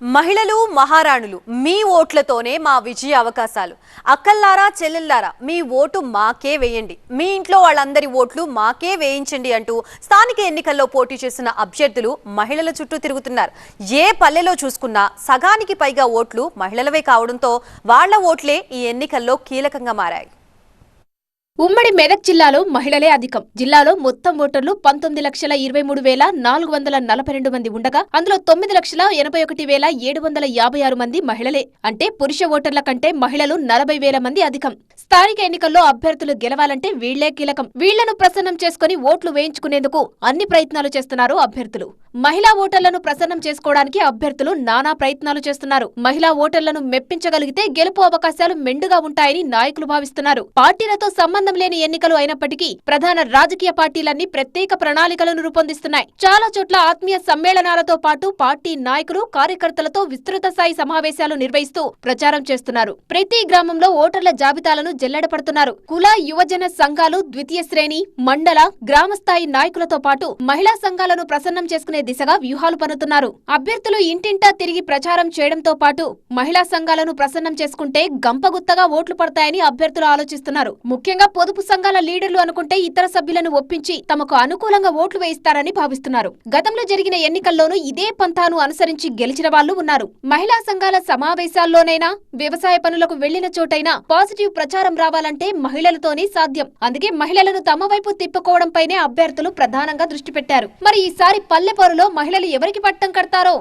మహిళలు మహారాణులు మీ ఓట్లతోనే మా విజయ అవకాశాలు. అక్కల్లారా చెల్లెల్లారా మీ ఓటు మాకే వేయండి, మీ ఇంట్లో వాళ్ళందరి ఓట్లు మాకే వేయించండి అంటూ స్థానిక ఎన్నికల్లో పోటీ చేసిన అభ్యర్థులు మహిళల చుట్టూ తిరుగుతున్నారు. ఏ పల్లెలో చూసుకున్నా సగానికి పైగా ఓట్లు మహిళలవే కావడంతో వాళ్ల ఓట్లే ఈ ఎన్నికల్లో కీలకంగా మారాయి. ఉమ్మడి మెదక్ జిల్లాలో మహిళలే అధికం. జిల్లాలో మొత్తం ఓటర్లు 19,23,442 మంది ఉండగా అందులో 9,81,756 మంది మహిళలే. అంటే పురుష ఓటర్ల కంటే మహిళలు 40,000 మంది అధికం. స్థానిక ఎన్నికల్లో అభ్యర్థులు గెలవాలంటే వీళ్లే కీలకం. వీళ్లను ప్రసన్నం చేసుకుని ఓట్లు వేయించుకునేందుకు అన్ని ప్రయత్నాలు చేస్తున్నారు అభ్యర్థులు. మహిళా ఓటర్లను ప్రసన్నం చేసుకోవడానికి అభ్యర్థులు నానా ప్రయత్నాలు చేస్తున్నారు. మహిళా ఓటర్లను మెప్పించగలిగితే గెలుపు అవకాశాలు మెండుగా ఉంటాయని నాయకులు భావిస్తున్నారు. పార్టీలతో సంబంధం లేని ఎన్నికలు అయినప్పటికీ ప్రధాన రాజకీయ పార్టీలన్నీ ప్రత్యేక ప్రణాళికలను రూపొందిస్తున్నాయి. చాలా చోట్ల ఆత్మీయ సమ్మేళనాలతో పాటు పార్టీ నాయకులు కార్యకర్తలతో విస్తృత స్థాయి సమావేశాలు నిర్వహిస్తూ ప్రచారం చేస్తున్నారు. ప్రతి గ్రామంలో ఓటర్ల జాబితాలను జల్లెడపడుతున్నారు. కుల యువజన సంఘాలు, ద్వితీయ శ్రేణి, మండల, గ్రామ స్థాయి నాయకులతో పాటు మహిళా సంఘాలను ప్రసన్నం చేసుకునే దిశగా వ్యూహాలు పన్నుతున్నారు. అభ్యర్థులు ఇంటింటా తిరిగి ప్రచారం చేయడంతో పాటు మహిళా సంఘాలను ప్రసన్నం చేసుకుంటే గంపగుత్తగా ఓట్లు పడతాయని అభ్యర్థులు ఆలోచిస్తున్నారు. ముఖ్యంగా పొదుపు సంఘాల లీడర్లు అనుకుంటే ఇతర సభ్యులను ఒప్పించి తమకు అనుకూలంగా ఓట్లు వేయిస్తారని భావిస్తున్నారు. గతంలో జరిగిన ఎన్నికల్లోనూ ఇదే పంథాను అనుసరించి గెలిచిన వాళ్లు ఉన్నారు. మహిళా సంఘాల సమావేశాల్లోనైనా, వ్యవసాయ పనులకు వెళ్లిన చోటైనా పాజిటివ్ ప్రచారం రావాలంటే మహిళలతోనే సాధ్యం. అందుకే మహిళలను తమ వైపు తిప్పుకోవడంపైనే అభ్యర్థులు ప్రధానంగా దృష్టి పెట్టారు. మరి ఈసారి పల్లెపోరులో మహిళలు ఎవరికి పట్టం కడతారో